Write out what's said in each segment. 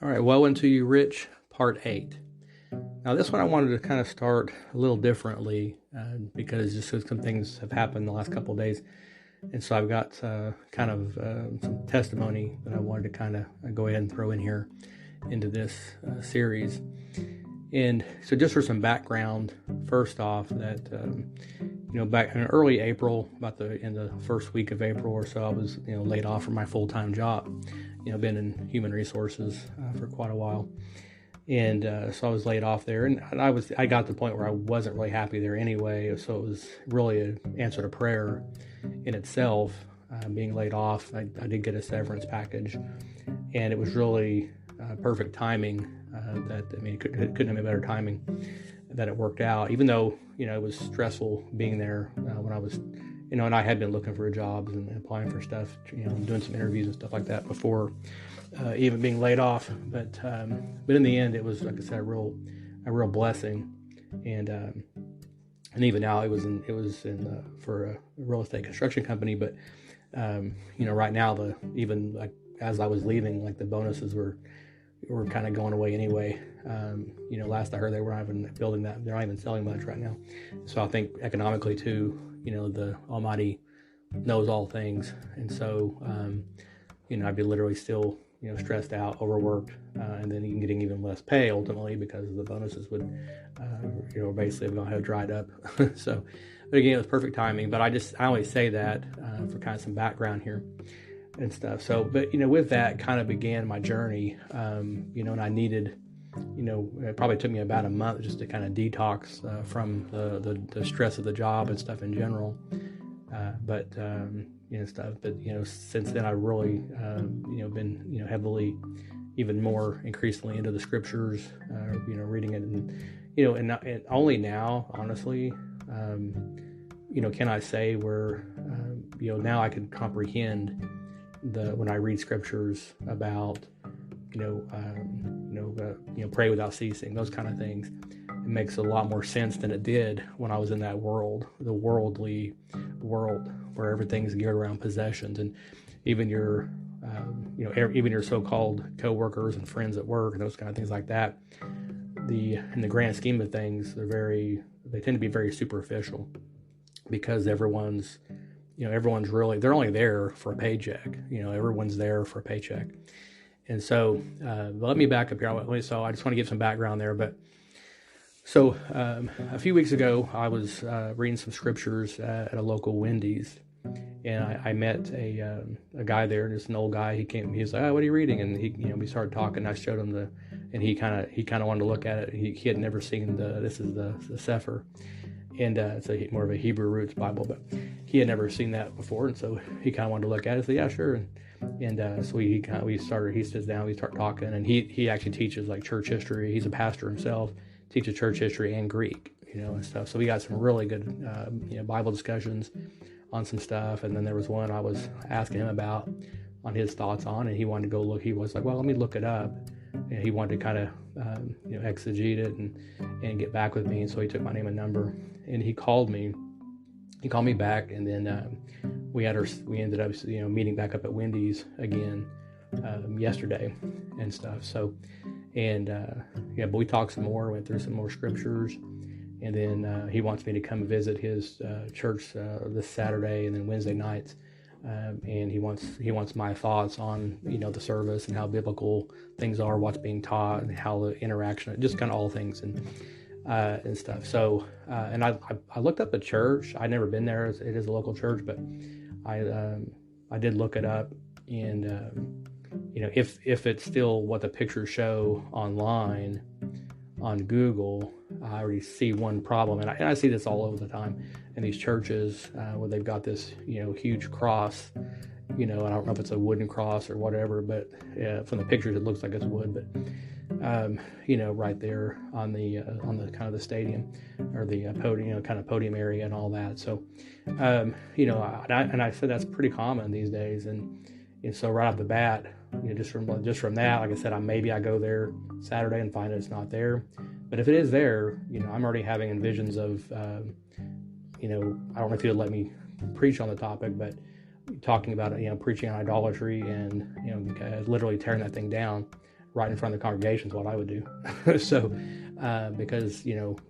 All right, Woe Unto You Rich, Part 8. Now, this one I wanted to kind of start a little differently because just some things have happened the last couple of days. And so I've got some testimony that I wanted to kind of go ahead and throw in here into this series. And so just for some background, first off, that, back in early April, in the first week of April or so, I was, laid off from my full-time job. Been in human resources for quite a while. And so I was laid off there, and I got to the point where I wasn't really happy there anyway. So it was really an answer to prayer in itself, being laid off. I did get a severance package, and it was really perfect timing. It couldn't have been better timing that it worked out. Even though it was stressful being there when I was, and I had been looking for jobs and applying for stuff, doing some interviews and stuff like that before even being laid off. But in the end, it was, like I said, a real blessing. And even now, it was for a real estate construction company. But right now, even like as I was leaving, like the bonuses were kind of going away anyway. Last I heard, they were not even building that. They're not even selling much right now. So I think economically too, the Almighty knows all things. And so, I'd be literally still, stressed out, overworked, and then getting even less pay ultimately because the bonuses would, basically have dried up. So, but again, it was perfect timing. But I always say that for kind of some background here and stuff. So, but with that kind of began my journey. And I needed, it probably took me about a month just to kind of detox from the stress of the job and stuff in general. But since then I really, been, heavily, even more increasingly into the scriptures, reading it, and only now, honestly, can I say where, now I can comprehend when I read scriptures about, pray without ceasing, those kind of things. It makes a lot more sense than it did when I was in that world, the worldly world where everything's geared around possessions, and even your, even your so-called coworkers and friends at work and those kind of things like that. In the grand scheme of things, they tend to be very superficial because everyone's really, they're only there for a paycheck. Everyone's there for a paycheck. And so, let me back up here. So I just want to give some background there. But so a few weeks ago, I was reading some scriptures at a local Wendy's, and I met a guy there, just an old guy. He was like, "Oh, what are you reading?" And we started talking. I showed him and he kind of wanted to look at it. He had never seen this is the Sefer, and it's more of a Hebrew roots Bible, but he had never seen that before, and so he kind of wanted to look at it. So yeah, sure. And so he sits down, we start talking, and he actually teaches like church history. He's a pastor himself, teaches church history and Greek, and stuff. So we got some really good, Bible discussions on some stuff. And then there was one I was asking him about on his thoughts on, and he wanted to go look. He was like, well, let me look it up. And he wanted to kind of, exegete it and get back with me. And so he took my name and number, and he called me back, and then we ended up meeting back up at Wendy's again yesterday and stuff. So, and but we talked some more, went through some more scriptures, and then he wants me to come visit his church this Saturday and then Wednesday nights, and he wants my thoughts on the service and how biblical things are, what's being taught, and how the interaction, just kind of all things and stuff. So, and I looked up the church. I'd never been there. It is a local church, but I did look it up, and if it's still what the pictures show online on Google, I already see one problem, and I see this all over the time in these churches where they've got this huge cross. I don't know if it's a wooden cross or whatever, but from the pictures it looks like it's wood, but right there on the kind of the stadium or the podium, kind of podium area and all that. So, and I said that's pretty common these days, and so right off the bat, just from that, like I said, I go there Saturday and find it's not there. But if it is there, I'm already having visions of, I don't know if you'll let me preach on the topic, but talking about, preaching on idolatry and, literally tearing that thing down right in front of the congregation is what I would do. So, because,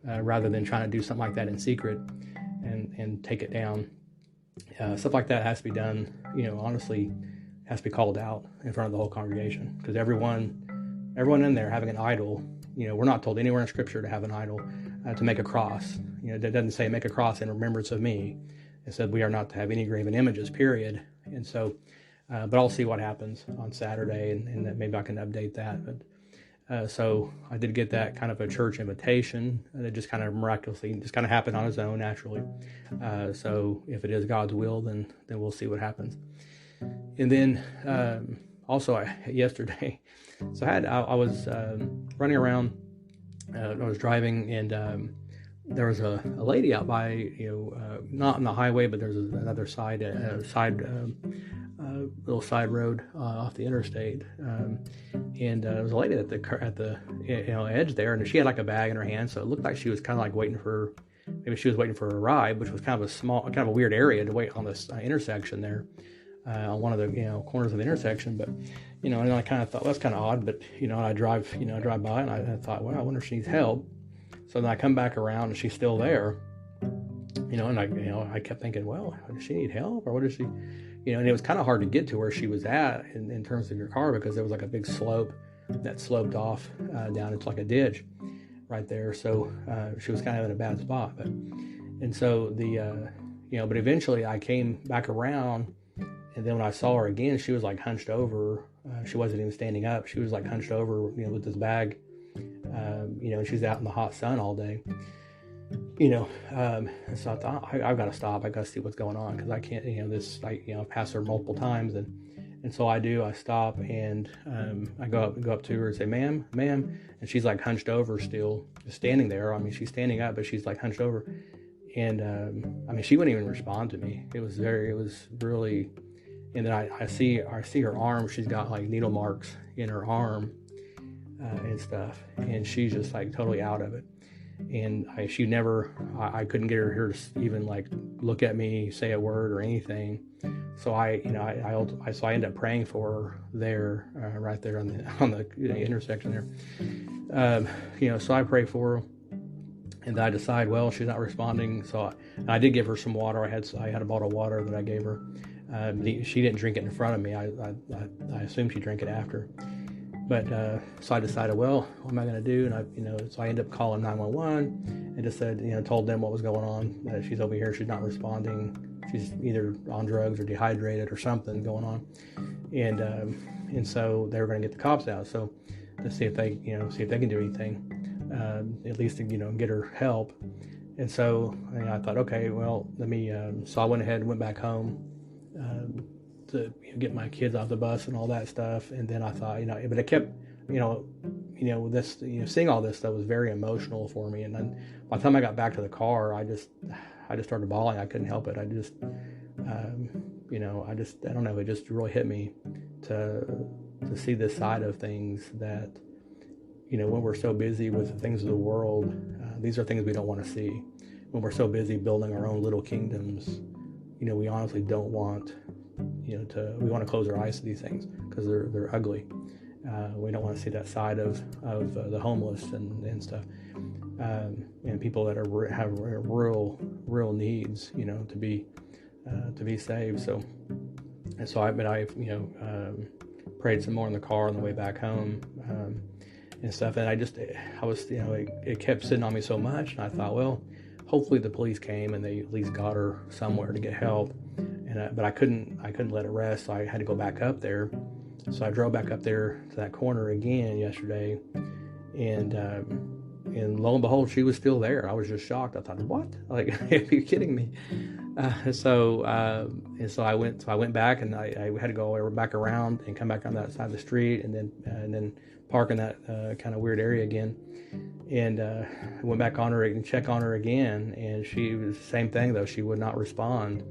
rather than trying to do something like that in secret and take it down, stuff like that has to be done, honestly, has to be called out in front of the whole congregation, because everyone in there having an idol, we're not told anywhere in Scripture to have an idol, to make a cross. It doesn't say make a cross in remembrance of me. It said we are not to have any graven images, period. And so, but I'll see what happens on Saturday, and that maybe I can update that. But so I did get that kind of a church invitation that just kind of miraculously just kind of happened on its own naturally. So if it is God's will, then we'll see what happens. And then also yesterday, so I was running around. I was driving, and there was a lady out by, not on the highway, but there's another little side road off the interstate, and there was a lady at the edge there, and she had like a bag in her hand, so it looked like she was kind of like waiting for a ride, which was kind of a weird area to wait on this intersection there, on one of the corners of the intersection. But and I kind of thought, well, that's kind of odd, but I drive by, and I thought, well, I wonder if she needs help. So then I come back around, and she's still there, and I kept thinking, well, does she need help, or what does she, and it was kind of hard to get to where she was at in terms of your car, because there was like a big slope that sloped off down into like a ditch right there. So she was kind of in a bad spot, and so but eventually I came back around, and then when I saw her again, she was like hunched over. She wasn't even standing up. She was like hunched over, with this bag. And she's out in the hot sun all day, so I thought, I've got to stop. I've got to see what's going on, because I can't, I've passed her multiple times, and so I stop, and I go up to her and say, ma'am, and she's like hunched over still, just standing there. I mean, she's standing up, but she's like hunched over, and she wouldn't even respond to me. It was really, and then I see her arm. She's got like needle marks in her arm, and stuff, and she's just like totally out of it. And I couldn't get her here to even like look at me, say a word or anything. So I ended up praying for her there, right there on the intersection there. So I pray for her, and then I decide, well, she's not responding. So I did give her some water. I had a bottle of water that I gave her. She didn't drink it in front of me. I assumed she drank it after. But so I decided, well, what am I going to do? And so I ended up calling 911 and just said, told them what was going on. That she's over here, she's not responding. She's either on drugs or dehydrated or something going on. And so they were going to get the cops out. So to see if they can do anything, at least to get her help. And so I thought, okay, well, let me. So I went ahead and went back home. To get my kids off the bus and all that stuff, and then I thought, but it kept, this, seeing all this stuff was very emotional for me. And then by the time I got back to the car, I just started bawling. I couldn't help it. I don't know. It just really hit me to see this side of things that, when we're so busy with the things of the world, these are things we don't want to see. When we're so busy building our own little kingdoms, we honestly don't want. We want to close our eyes to these things because they're ugly. We don't want to see that side of the homeless and stuff, and people that have real needs, to be saved. So I prayed some more in the car on the way back home, and stuff. And it kept sitting on me so much, and I thought, well, hopefully the police came and they at least got her somewhere to get help. But I couldn't let it rest, so I had to go back up there. So I drove back up there to that corner again yesterday, and lo and behold, she was still there. I was just shocked. I thought, what? Like, are you kidding me? So I went back, and I had to go back around and come back on that side of the street, and then park in that kind of weird area again. And I went back on her and check on her again, and she was the same thing though. She would not respond.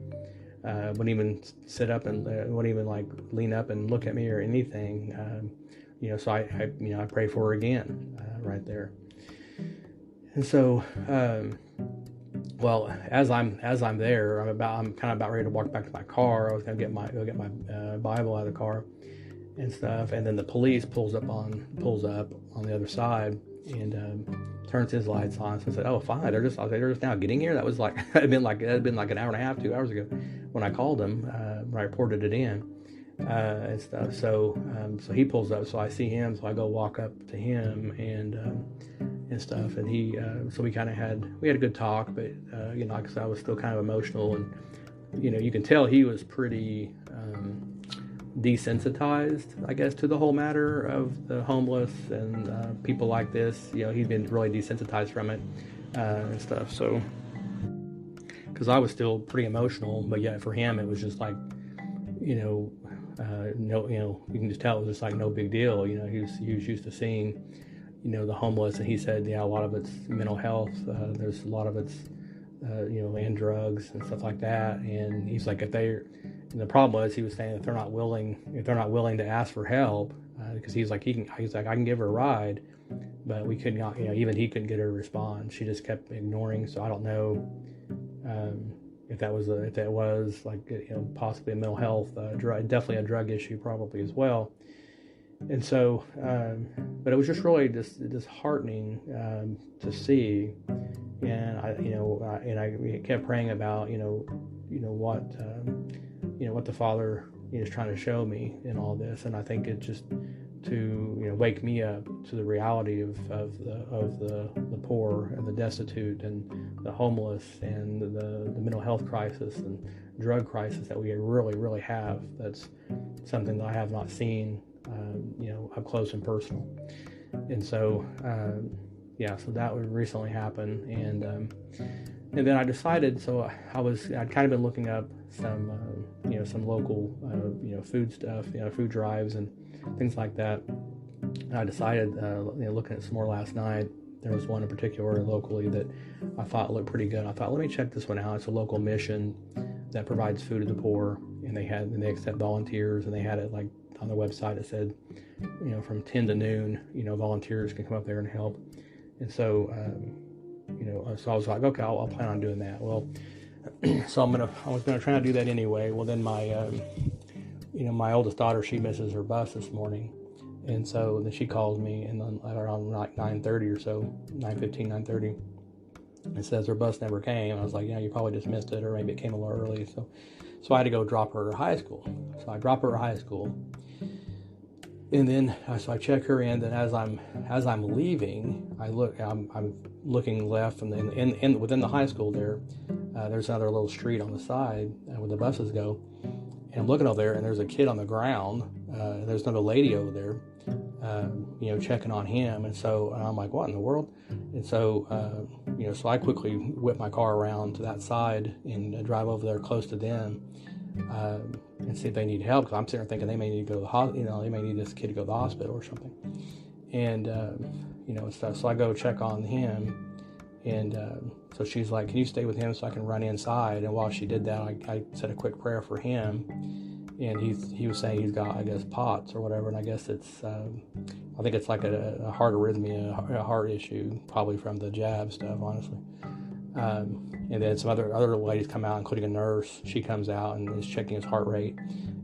Wouldn't even sit up and wouldn't even like lean up and look at me or anything. So I pray for her again right there. And so, well, as I'm there, I'm kind of about ready to walk back to my car. I was gonna go get my Bible out of the car, and stuff. And then the police pulls up on the other side and turns his lights on. So I said, "Oh, fine. They're just now getting here." That was like it had been like an hour and a half, 2 hours ago when I called him. When I reported it in and stuff. So he pulls up. So I see him. So I go walk up to him and stuff. And he so we had a good talk. But like I said, I was still kind of emotional, and you can tell he was pretty desensitized, I guess, to the whole matter of the homeless and people like this. He'd been really desensitized from it and stuff. So, because I was still pretty emotional, but yeah, for him it was just like, no, you can just tell it was just like no big deal. He was used to seeing, the homeless, and he said, yeah, a lot of it's mental health. There's a lot of it's, and drugs and stuff like that. And he's like, and the problem was, he was saying if they're not willing to ask for help, because he's like, I can give her a ride, but we could not, even he couldn't get her to respond. She just kept ignoring. So I don't know if that was like, possibly a mental health, definitely a drug issue probably as well. And so, but it was just really disheartening to see. And I kept praying about what the Father is trying to show me in all this. And I think it just to wake me up to the reality of the poor and the destitute and the homeless and the mental health crisis and drug crisis that we really, really have. That's something that I have not seen up close and personal. And so so that would recently happen. And then I decided, so I'd kind of been looking up some local, food stuff, food drives and things like that. And I decided, looking at some more last night, there was one in particular locally that I thought looked pretty good. I thought, let me check this one out. It's a local mission that provides food to the poor, and they accept volunteers, and they had it like on their website. It said, from 10 to noon, volunteers can come up there and help. And so, so I was like, okay, I'll plan on doing that. Well, so I was gonna try to do that anyway. Well, then my oldest daughter, she misses her bus this morning, and so then she calls me, and then around like 9:30 or so, 9:15, 9:30, and says her bus never came. I was like, you probably just missed it, or maybe it came a little early. So I had to go drop her at high school. So I drop her at high school. And then, so I check her in. Then as I'm leaving, I'm looking left, and then within the high school there's another little street on the side where the buses go. And I'm looking over there, and there's a kid on the ground. There's another lady over there, checking on him. And so I'm like, what in the world? And so, so I quickly whip my car around to that side and drive over there close to them. And see if they need help, because I'm sitting there thinking they may need to go to the hospital. They may need this kid to go to the hospital or something. And stuff. So I go check on him, and so she's like, "Can you stay with him so I can run inside?" And while she did that, I said a quick prayer for him. And he was saying he's got, I guess, POTS or whatever, and I guess it's I think it's like a heart arrhythmia, a heart issue, probably from the jab stuff, honestly. And then some other ladies come out, including a nurse. She comes out and is checking his heart rate.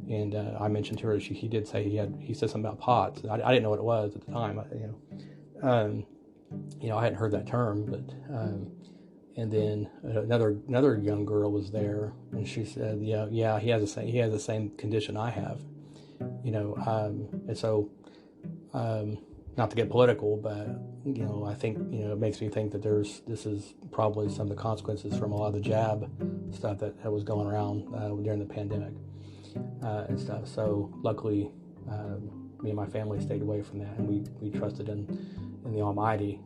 And I mentioned to her, he did say he said something about POTS. I didn't know what it was at the time. I hadn't heard that term, but and then another young girl was there, and she said, yeah, he has the same condition I have, and so. Not to get political, but I think it makes me think that this is probably some of the consequences from a lot of the jab stuff that was going around during the pandemic and stuff. So luckily, me and my family stayed away from that, and we trusted in the Almighty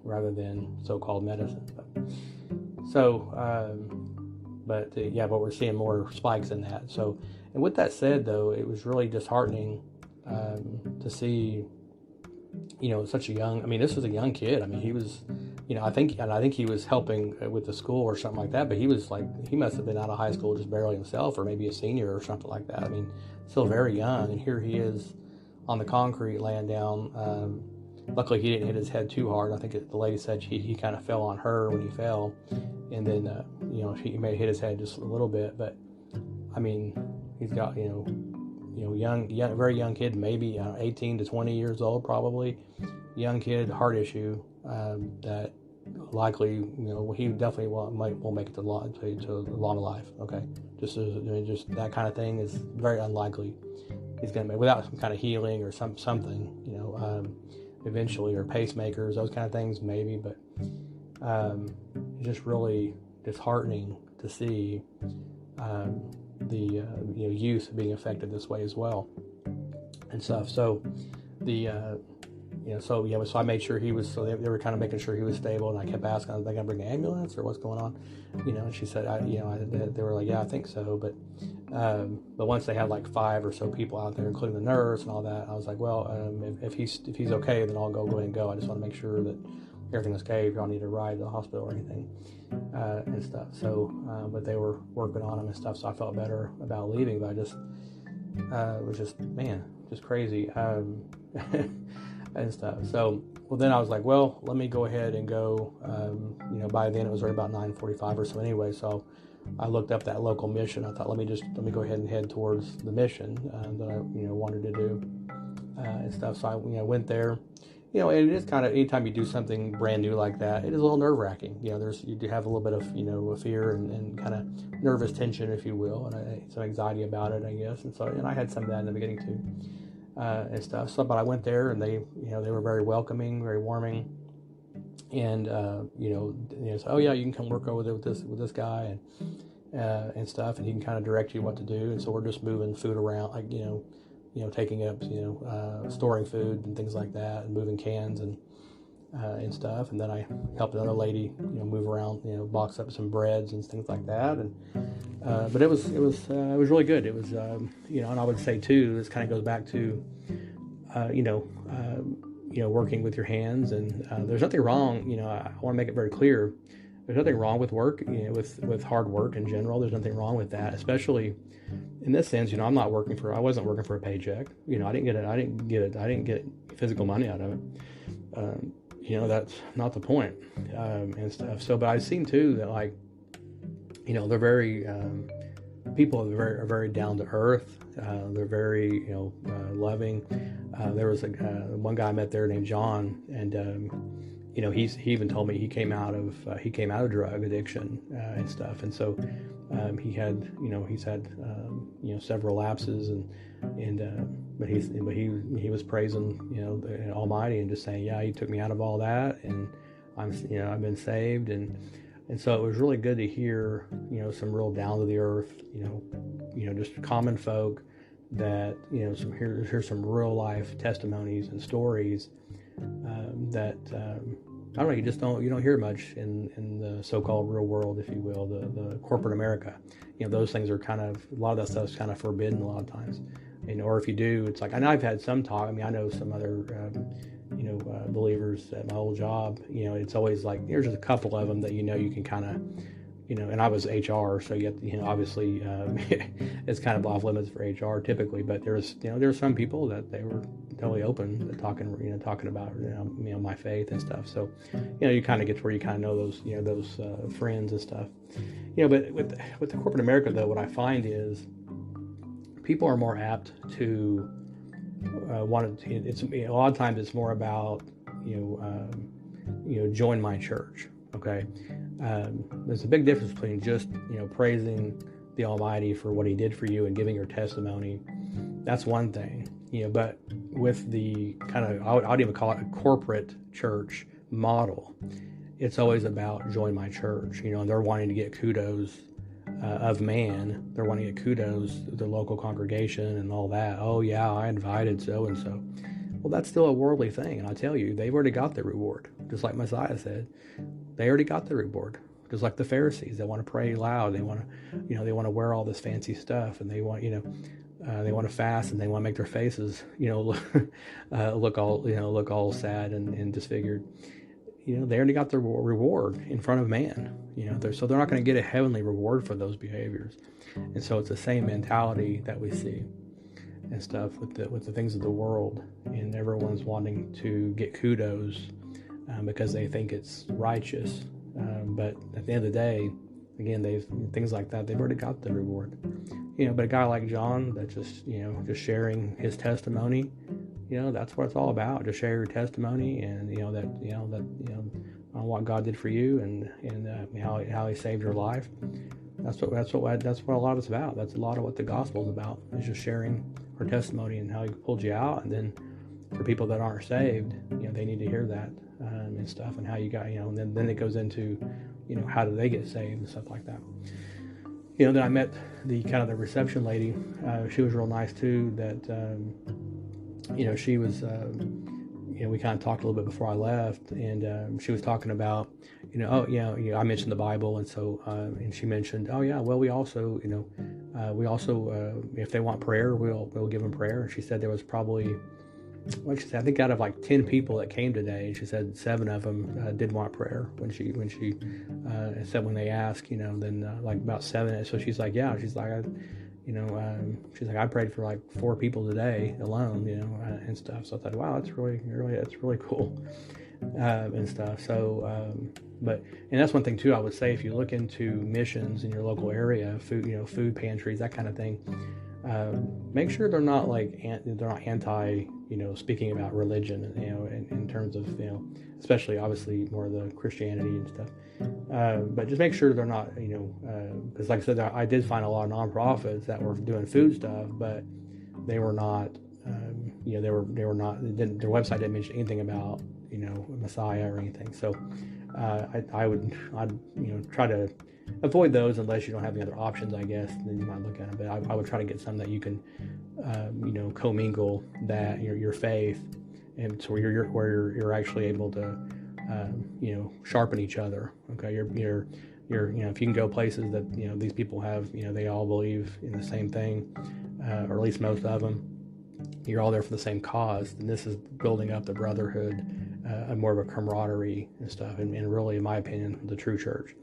rather than so-called medicine. But we're seeing more spikes in that. So, and with that said, though, it was really disheartening to see. Such a young. I mean, this was a young kid. I mean, he was, I think he was helping with the school or something like that. But he must have been out of high school just barely himself, or maybe a senior or something like that. I mean, still very young. And here he is on the concrete laying down. Luckily, he didn't hit his head too hard. I think the lady said he kind of fell on her when he fell, and then he may have hit his head just a little bit. But I mean, he's got very young kid, maybe 18 to 20 years old, probably young kid, heart issue, that likely, he definitely won't make it to a long life. Okay, just that kind of thing is very unlikely. He's going to make, without some kind of healing or something, eventually, or pacemakers, those kind of things, maybe. But it's just really disheartening to see the youth being affected this way as well and stuff. So so I made sure he was. So they were kind of making sure he was stable, and I kept asking, "Are they going to bring an ambulance or what's going on?" And she said, they were like, "Yeah, I think so." But once they had like 5 or so people out there, including the nurse and all that, I was like, "Well, if he's okay, then I'll go ahead and go. I just want to make sure that everything's okay. If y'all need a ride to the hospital or anything and stuff." So, but they were working on him and stuff, so I felt better about leaving. But I just it was just crazy. And stuff. So, well, then I was like, well, let me go ahead and go. By then it was already about 9:45 or so anyway. So I looked up that local mission. I thought, let me go ahead and head towards the mission that I wanted to do and stuff. So I went there. And it is kind of, anytime you do something brand new like that, it is a little nerve wracking. You do have a little bit of a fear and kind of nervous tension, if you will, and some anxiety about it, I guess. And I had some of that in the beginning too. And stuff. So, but I went there, and they were very welcoming, very warming, and said, "Oh yeah, you can come work over there with this guy and stuff, and he can kind of direct you what to do." And so we're just moving food around, like taking up, storing food and things like that, and moving cans and stuff. And then I helped another lady, move around, box up some breads and things like that. And but it was really good. It was and I would say too, this kind of goes back to working with your hands. And there's nothing wrong. I want to make it very clear. There's nothing wrong with work, with hard work in general. There's nothing wrong with that, especially in this sense. I wasn't working for a paycheck. I didn't get physical money out of it. That's not the point, and stuff. So, but I've seen too that, like, they're very, people are very down to earth. They're very, loving. There was one guy I met there named John, and he even told me he came out of drug addiction and stuff. And so he's had several lapses, but he was praising the Almighty and just saying, yeah, he took me out of all that, and I've been saved. And so it was really good to hear some real down to the earth just common folk that here's some real life testimonies and stories that I don't know, you don't hear much in the so-called real world, if you will, the corporate America. Those things are kind of, a lot of that stuff's kind of forbidden a lot of times. Or if you do, it's like, and I've had some talk. I know some other believers at my old job. It's always like there's just a couple of them that you can kind of, and I was HR, so obviously it's kind of off limits for HR typically. But there's some people that they were totally open to talking about my faith and stuff. So you kind of get to where you kind of know those friends and stuff. But with the corporate America though, what I find is people are more apt to it's a lot of times it's more about join my church. Okay, there's a big difference between just praising the Almighty for what He did for you and giving your testimony. That's one thing, but with the kind of, I would even call it a corporate church model, it's always about join my church. And they're wanting to get kudos of man. They're wanting to get kudos of the local congregation and all that. Oh yeah, I invited so and so. Well, that's still a worldly thing, and I tell you, they've already got their reward. Just like Messiah said, they already got their reward. Just like the Pharisees, they want to pray loud. They want to, they want to wear all this fancy stuff, and they want, they want to fast, and they want to make their faces, look all sad and disfigured. They already got their reward in front of man. So they're not going to get a heavenly reward for those behaviors. And so it's the same mentality that we see and stuff with the things of the world, and everyone's wanting to get kudos because they think it's righteous. But at the end of the day, again, things like that, they've already got the reward. But a guy like John that just, just sharing his testimony, that's what it's all about. Just share your testimony, and on what God did for you, and how He saved your life. That's what a lot of it's about. That's a lot of what the gospel is about. Is just sharing our testimony and how He pulled you out, and then for people that aren't saved, they need to hear that and stuff, and how you got, and then it goes into, how do they get saved and stuff like that. Then I met the reception lady. She was real nice too. That she was, we kind of talked a little bit before I left, and she was talking about, I mentioned the Bible, and so and she mentioned, oh yeah, well we also, if they want prayer, we'll give them prayer. And she said there was probably, what she said, I think out of like 10 people that came today, she said 7 of them did want prayer when she said, when they asked, then like about 7. So she's like, yeah, she's like, I prayed for like 4 people today alone, and stuff. So I thought, wow, that's really cool, and stuff. So, and that's one thing too, I would say, if you look into missions in your local area, food pantries, that kind of thing, make sure they're not anti, speaking about religion, in terms of, especially obviously more of the Christianity and stuff. But just make sure they're not, because like I said, I did find a lot of nonprofits that were doing food stuff, but they were not, they were not, their website didn't mention anything about, Messiah or anything. So I'd try to avoid those unless you don't have any other options, I guess. Then you might look at them. But I would try to get some that you can, commingle that your faith, and so where you're actually able to, sharpen each other. Okay, you're if you can go places that these people have, they all believe in the same thing, or at least most of them. You're all there for the same cause, and this is building up the brotherhood, more of a camaraderie and stuff, and really, in my opinion, the true church,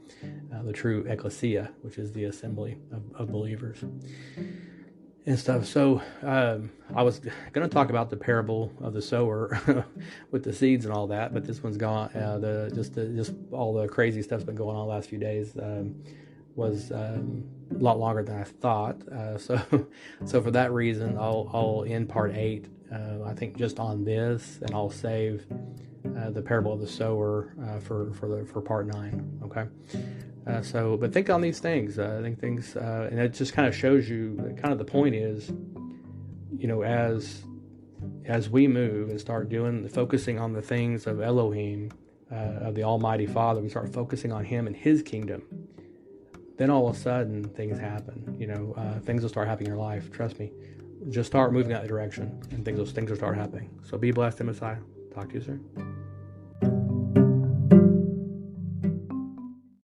the true ecclesia, which is the assembly of believers and stuff. So I was going to talk about the parable of the sower with the seeds and all that, but this one's gone. Just all the crazy stuff's been going on the last few days. Was a lot longer than I thought. So for that reason, I'll end part 8. I think just on this, and I'll save the parable of the sower for part 9. Okay. But think on these things. I think things, and it just kind of shows you. Kind of the point is, as we move and start focusing on the things of Elohim, of the Almighty Father, we start focusing on Him and His kingdom. Then all of a sudden things happen. Things will start happening in your life. Trust me. Just start moving that direction, and things will start happening. So be blessed in Messiah. Talk to you soon.